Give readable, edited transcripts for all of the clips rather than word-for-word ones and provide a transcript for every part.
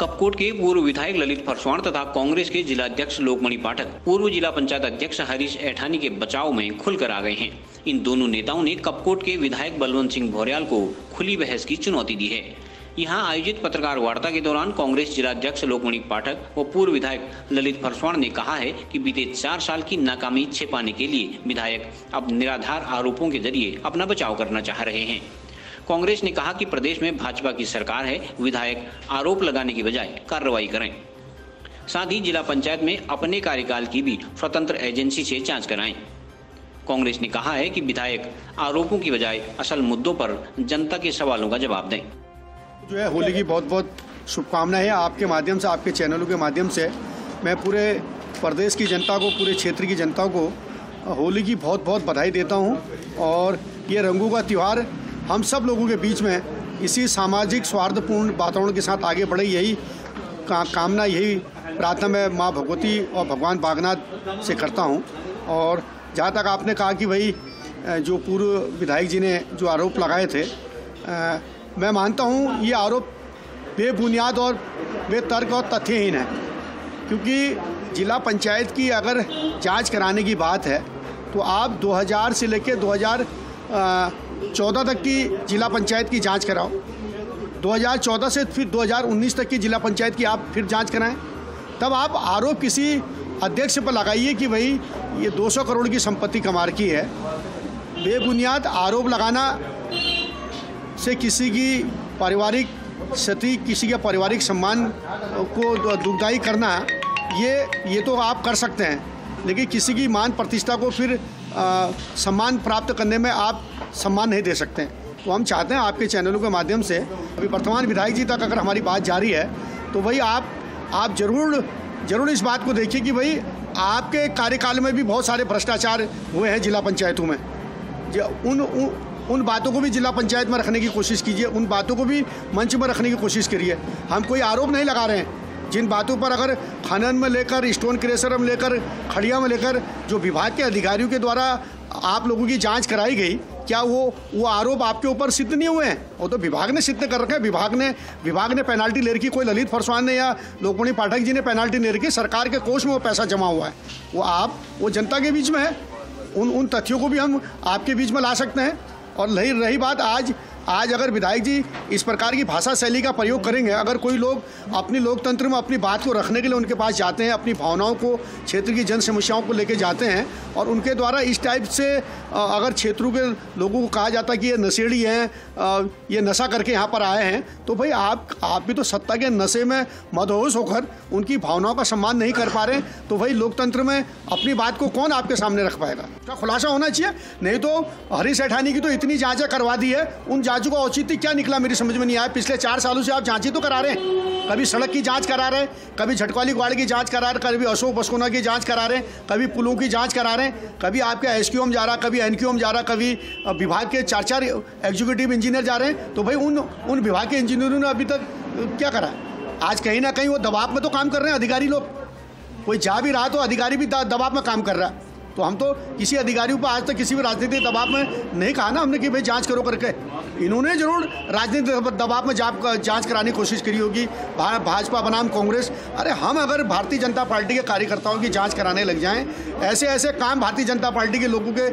कपकोट के पूर्व विधायक ललित फरसवाण तथा कांग्रेस के जिलाध्यक्ष लोकमणि पाठक पूर्व जिला पंचायत अध्यक्ष हरीश ऐठानी के बचाव में खुलकर आ गए हैं। इन दोनों नेताओं ने कपकोट के विधायक बलवंत सिंह भौर्याल को खुली बहस की चुनौती दी है। यहां आयोजित पत्रकार वार्ता के दौरान कांग्रेस जिलाध्यक्ष लोकमणि पाठक व पूर्व विधायक ललित फरसवाण ने कहा है कि बीते 4 साल की नाकामी छिपाने के लिए विधायक अब निराधार आरोपों के जरिए अपना बचाव करना चाह रहे हैं। कांग्रेस ने कहा कि प्रदेश में भाजपा की सरकार है, विधायक आरोप लगाने की बजाय कार्रवाई करें। साथ ही जिला पंचायत में अपने कार्यकाल की भी स्वतंत्र एजेंसी से जांच कराएं। कांग्रेस ने कहा है कि विधायक आरोपों की बजाय असल मुद्दों पर जनता के सवालों का जवाब दें। जो है होली की बहुत बहुत शुभकामनाएं हैं। आपके माध्यम से, आपके चैनलों के माध्यम से मैं पूरे प्रदेश की जनता को, पूरे क्षेत्र की जनता को होली की बहुत बहुत बधाई देता हूं। और ये रंगों का त्यौहार हम सब लोगों के बीच में इसी सामाजिक सौहार्दपूर्ण वातावरण के साथ आगे बढ़े, यही कामना, यही प्रार्थना मैं माँ भगवती और भगवान बागनाथ से करता हूँ। और जहाँ तक आपने कहा कि भाई जो पूर्व विधायक जी ने जो आरोप लगाए थे, मैं मानता हूँ ये आरोप बेबुनियाद और बेतर्क और तथ्यहीन है। क्योंकि जिला पंचायत की अगर जांच कराने की बात है तो आप 2000 से लेकर 2014 तक की जिला पंचायत की जांच कराओ, 2014 से फिर 2019 तक की जिला पंचायत की आप फिर जांच कराएं। तब आप आरोप किसी अध्यक्ष पर लगाइए कि भाई ये 200 करोड़ की संपत्ति कमा रखी है। बेबुनियाद आरोप लगाना से किसी की पारिवारिक क्षति, किसी के पारिवारिक सम्मान को दुखदायी करना, ये तो आप कर सकते हैं, लेकिन किसी की मान प्रतिष्ठा को फिर सम्मान प्राप्त करने में आप सम्मान नहीं दे सकते। तो हम चाहते हैं आपके चैनलों के माध्यम से अभी वर्तमान विधायक जी तक अगर हमारी बात जारी है तो भाई आप जरूर इस बात को देखिए कि भाई आपके कार्यकाल में भी बहुत सारे भ्रष्टाचार हुए हैं जिला पंचायतों में। उन बातों को भी जिला पंचायत में रखने की कोशिश कीजिए, उन बातों को भी मंच में रखने की कोशिश करिए। हम कोई आरोप नहीं लगा रहे हैं। जिन बातों पर अगर खनन में लेकर, स्टोन क्रेशर में लेकर, खड़िया में लेकर जो विभाग के अधिकारियों के द्वारा आप लोगों की जांच कराई गई, क्या वो आरोप आपके ऊपर सिद्ध नहीं हुए हैं? वो तो विभाग ने सिद्ध कर रखा है। विभाग ने पेनाल्टी ले रखी, कोई ललित फरसवाण ने या लोकमणि पाठक जी ने पेनाल्टी ले रखी। सरकार के कोष में वो पैसा जमा हुआ है, वो जनता के बीच में है। उन तथ्यों को भी हम आपके बीच में ला सकते हैं। और रही बात आज अगर विधायक जी इस प्रकार की भाषा शैली का प्रयोग करेंगे, अगर कोई लोग अपनी लोकतंत्र में अपनी बात को रखने के लिए उनके पास जाते हैं, अपनी भावनाओं को, क्षेत्र की जन समस्याओं को लेकर जाते हैं और उनके द्वारा इस टाइप से अगर क्षेत्रों के लोगों को कहा जाता है कि ये नशेड़ी हैं, ये नशा करके यहाँ पर आए हैं, तो भाई आप भी तो सत्ता के नशे में मदहोश होकर उनकी भावनाओं का सम्मान नहीं कर पा रहे हैं। तो भाई लोकतंत्र में अपनी बात को कौन आपके सामने रख पाएगा? उसका खुलासा होना चाहिए। नहीं तो हरीश ऐठानी की तो इतनी जाँचें करवा दी है, उन जांचों का औचित्य क्या निकला मेरी समझ में नहीं आया। पिछले 4 सालों से आप जांच ही तो करा रहे हैं। कभी सड़क की जांच करा रहे हैं, कभी झटवाली ग्वाड़ की जांच करा रहे हैं, कभी अशोक बसकोना की जांच करा रहे हैं, कभी पुलों की जांच करा रहे हैं, कभी आपके एसक्यूएम जा रहा, कभी एनक्यूएम जा रहा, कभी विभाग के 4 एग्जीक्यूटिव इंजीनियर जा रहे हैं। तो भाई उन विभाग के इंजीनियरों ने अभी तक क्या करा? आज कहीं ना कहीं वो दबाव में तो काम कर रहे हैं अधिकारी लोग। कोई जा भी रहा तो अधिकारी भी दबाव में काम कर रहा है। तो हम तो किसी अधिकारियों पर आज तक किसी भी राजनीतिक दबाव में नहीं कहा ना हमने कि भाई जांच करो करके। इन्होंने जरूर राजनीतिक दबाव में जांच कराने की कोशिश करी होगी, भाजपा बनाम कांग्रेस। अरे हम अगर भारतीय जनता पार्टी के कार्यकर्ताओं की जांच कराने लग जाएं, ऐसे काम भारतीय जनता पार्टी के लोगों के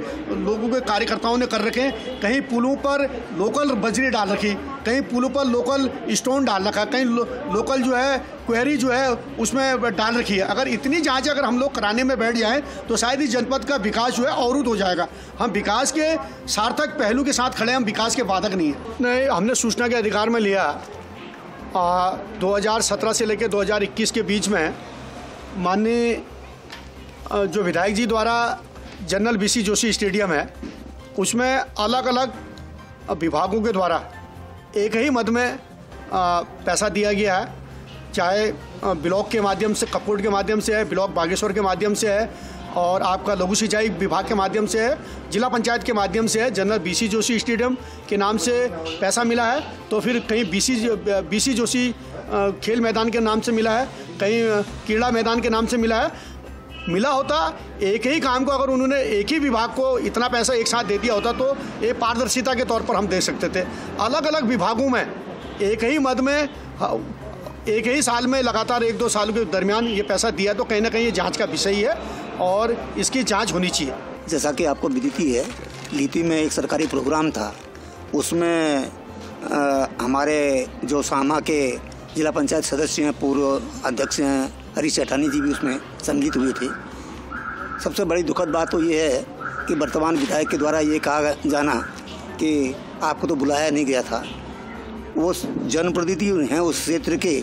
कार्यकर्ताओं ने कर रखे हैं। कहीं पुलों पर लोकल बजरी डाल रखी, कहीं पुलों पर लोकल स्टोन डाल रखा, कहीं लोकल जो है क्वेरी जो है उसमें डाल रखी है। अगर इतनी जांच अगर हम लोग कराने में बैठ जाएं तो शायद इस जनपद का विकास जो है अवरुद्ध हो जाएगा। हम विकास के सार्थक पहलू के साथ खड़े हैं, हम विकास के बाधक नहीं है। नहीं, हमने सूचना के अधिकार में लिया 2017 से लेकर 2021 के बीच में माननीय जो विधायक जी द्वारा जनरल BC जोशी स्टेडियम है उसमें अलग अलग विभागों के द्वारा एक ही मद में पैसा दिया गया है। चाहे ब्लॉक के माध्यम से, कपकोट के माध्यम से है, ब्लॉक बागेश्वर के माध्यम से है, और आपका लघु सिंचाई विभाग के माध्यम से है, जिला पंचायत के माध्यम से है। जनरल BC जोशी स्टेडियम के नाम से पैसा मिला है, तो फिर कहीं BC जोशी खेल मैदान के नाम से मिला है, कहीं क्रीड़ा मैदान के नाम से मिला है। मिला होता एक ही काम को, अगर उन्होंने एक ही विभाग को इतना पैसा एक साथ दे दिया होता तो ये पारदर्शिता के तौर पर हम दे सकते थे। अलग अलग विभागों में एक ही मद में एक ही साल में लगातार 1-2 सालों के दरमियान ये पैसा दिया, तो कहीं ना कहीं ये जांच का विषय है और इसकी जांच होनी चाहिए। जैसा कि आपको विदित है, लिपि में एक सरकारी प्रोग्राम था, उसमें हमारे जो सामा के जिला पंचायत सदस्य हैं, पूर्व अध्यक्ष हैं हरीश एठानी जी भी उसमें सम्मिलित हुए थे। सबसे बड़ी दुखद बात तो ये है कि वर्तमान विधायक के द्वारा ये कहा जाना कि आपको तो बुलाया नहीं गया था। वो जनप्रतिनिधि हैं उस क्षेत्र के,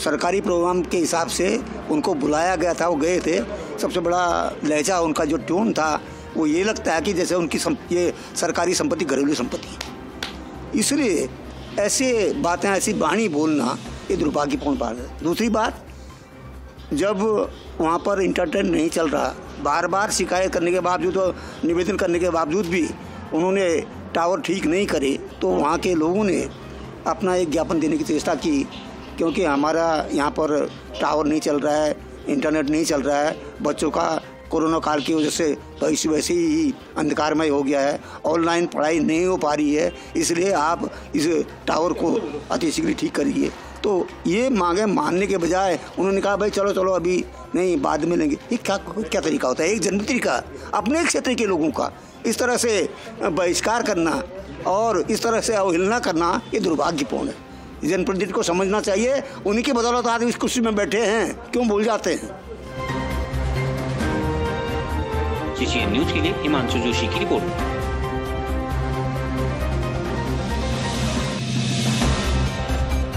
सरकारी प्रोग्राम के हिसाब से उनको बुलाया गया था, वो गए थे। सबसे बड़ा लहजा उनका जो टोन था वो ये लगता है कि जैसे उनकी ये सरकारी संपत्ति घरेलू संपत्ति है। इसलिए ऐसे बातें, ऐसी वाणी बोलना ये दुर्भाग्यपूर्ण बात है। दूसरी बात, जब वहाँ पर इंटरनेट नहीं चल रहा, बार बार शिकायत करने के बावजूद और निवेदन करने के बावजूद भी उन्होंने टावर ठीक नहीं करे, तो वहाँ के लोगों ने अपना एक ज्ञापन देने की चेष्टा की, क्योंकि हमारा यहाँ पर टावर नहीं चल रहा है, इंटरनेट नहीं चल रहा है, बच्चों का कोरोना काल की वजह से भविष्य वैसे ही अंधकारमय हो गया है, ऑनलाइन पढ़ाई नहीं हो पा रही है, इसलिए आप इस टावर को अतिशीघ्र ठीक करिए। तो ये मांगे मानने के बजाय उन्होंने कहा भाई चलो चलो अभी नहीं, बाद में लेंगे। ये क्या तरीका होता है? एक जनप्रतिनिधि का, अपने क्षेत्र के लोगों का इस तरह से बहिष्कार करना और इस तरह से अवहेलना करना, ये दुर्भाग्यपूर्ण है। जनप्रतिनिधि को समझना चाहिए, उन्हीं की बदौलत आज इस कुर्सी में बैठे हैं, क्यों भूल जाते हैं। CCN न्यूज के लिए हिमांशु जोशी की रिपोर्ट।